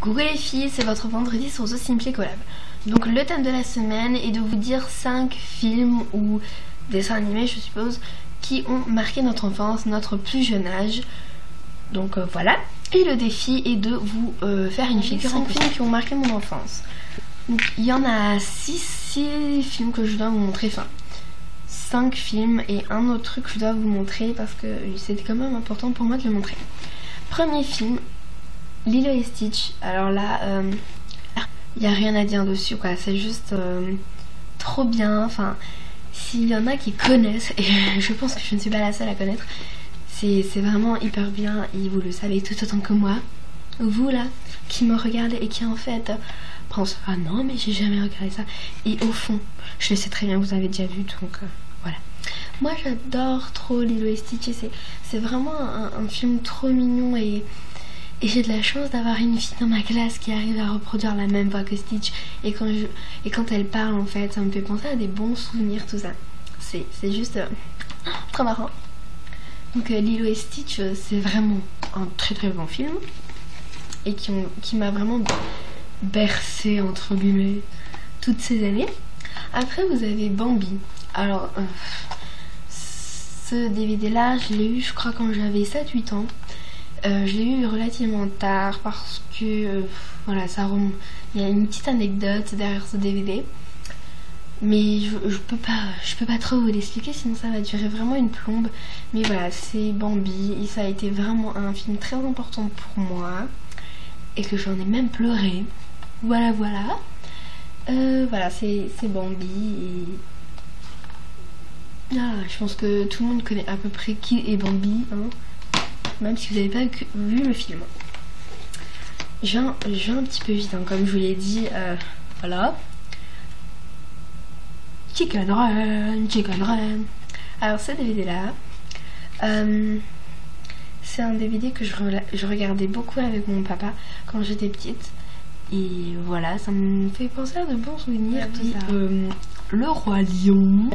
Coucou les filles, c'est votre vendredi sur The Simply Collab. Donc le thème de la semaine est de vous dire 5 films ou dessins animés je suppose qui ont marqué notre enfance, notre plus jeune âge. Donc voilà. Et le défi est de vous faire une figure 5 films qui ont marqué mon enfance. Donc il y en a 6 films que je dois vous montrer, enfin 5 films et un autre truc que je dois vous montrer parce que c'était quand même important pour moi de le montrer. Premier film, Lilo et Stitch. Alors là, il n'y a rien à dire dessus quoi, c'est juste trop bien. Enfin, s'il y en a qui connaissent, et je pense que je ne suis pas la seule à connaître, c'est vraiment hyper bien et vous le savez tout autant que moi. Vous là, qui me regardez et qui en fait pensent ah non mais j'ai jamais regardé ça, et au fond, je le sais très bien, vous avez déjà vu, donc voilà. Moi j'adore trop Lilo et Stitch et c'est vraiment un film trop mignon et j'ai de la chance d'avoir une fille dans ma classe qui arrive à reproduire la même voix que Stitch. Et quand elle parle, en fait, ça me fait penser à des bons souvenirs, tout ça. C'est juste très marrant. Donc Lilo et Stitch, c'est vraiment un très très bon film. Et qui m'a vraiment bercé, entre guillemets, toutes ces années. Après, vous avez Bambi. Alors, ce DVD-là, je l'ai eu, je crois, quand j'avais 7-8 ans. Je l'ai eu relativement tard parce que voilà, il y a une petite anecdote derrière ce DVD, mais je peux pas trop vous l'expliquer sinon ça va durer vraiment une plombe. Mais voilà, c'est Bambi et ça a été vraiment un film très important pour moi et que j'en ai même pleuré. Voilà. Voilà, c'est Bambi et je pense que tout le monde connaît à peu près qui est Bambi, hein. Même si vous n'avez pas vu le film. Je vais un petit peu vite, hein, comme je vous l'ai dit. Voilà. Chicken Run. Alors ce DVD là, c'est un DVD que je regardais beaucoup avec mon papa quand j'étais petite. Et voilà, ça me fait penser à de bons souvenirs. Tout ça. Le Roi Lion.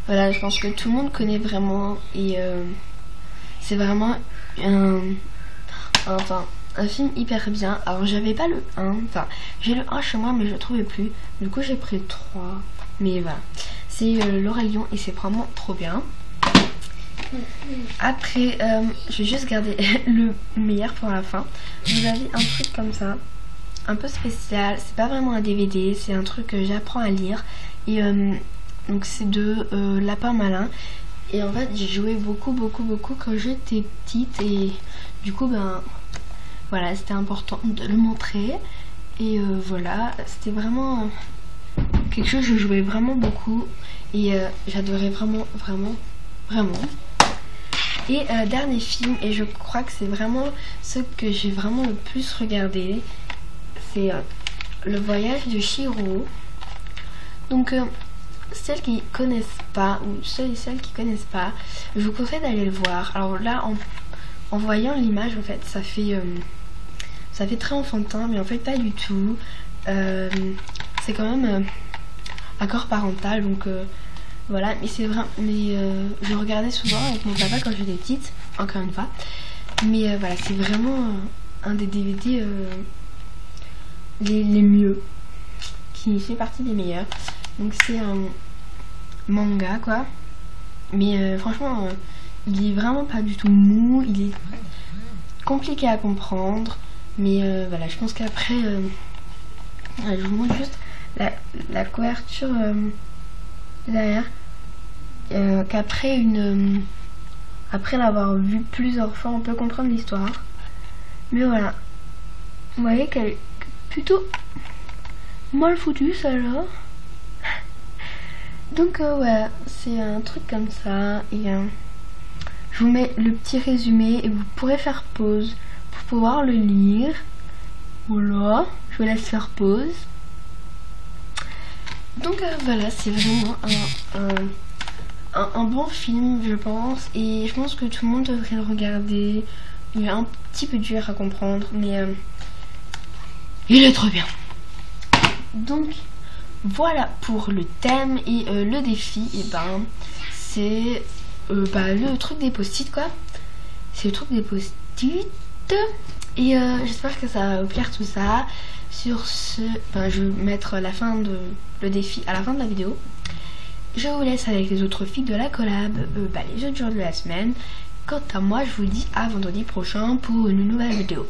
Voilà, je pense que tout le monde connaît vraiment et c'est vraiment un film hyper bien. Alors j'avais pas le 1, enfin j'ai le 1 chez moi mais je le trouvais plus. Du coup j'ai pris le 3. Mais voilà, c'est Le Roi Lion et c'est vraiment trop bien. Après, je vais juste garder le meilleur pour la fin. Vous avez un truc comme ça, un peu spécial. C'est pas vraiment un DVD, c'est un truc que j'apprends à lire. Et donc c'est de Lapin Malin. Et en fait j'ai joué beaucoup quand j'étais petite. Et du coup ben voilà, c'était important de le montrer. Et voilà, c'était vraiment quelque chose que je jouais vraiment beaucoup. Et j'adorais vraiment. Et dernier film, et je crois que c'est vraiment ce que j'ai vraiment le plus regardé, c'est Le Voyage de Chihiro. Donc celles qui connaissent pas, ou ceux et celles qui connaissent pas, je vous conseille d'aller le voir. Alors là, en voyant l'image, en fait, ça fait très enfantin, mais en fait pas du tout. C'est quand même accord parental, donc voilà. Mais c'est vrai, mais je regardais souvent avec mon papa quand j'étais petite, encore une fois. Mais voilà, c'est vraiment un des DVD les mieux, qui fait partie des meilleurs. Donc c'est un manga quoi, mais franchement il est vraiment pas du tout mou, il est compliqué à comprendre, mais voilà, je pense qu'après je vous montre juste la couverture derrière, qu'après après l'avoir vu plusieurs fois on peut comprendre l'histoire. Mais voilà, vous voyez qu'elle est plutôt mal foutue celle-là. Donc ouais, c'est un truc comme ça. Et je vous mets le petit résumé et vous pourrez faire pause pour pouvoir le lire. Voilà, je vous laisse faire pause. Donc voilà, c'est vraiment un bon film je pense. Et je pense que tout le monde devrait le regarder. Il est un petit peu dur à comprendre, mais il est trop bien. Donc voilà pour le thème et le défi. Et ben c'est le truc des post-it quoi. C'est le truc des post-it Et j'espère que ça va vous plaire tout ça. Sur ce, je vais mettre la fin de le défi à la fin de la vidéo. Je vous laisse avec les autres filles de la collab, les autres jours de la semaine. Quant à moi, je vous dis à vendredi prochain pour une nouvelle vidéo.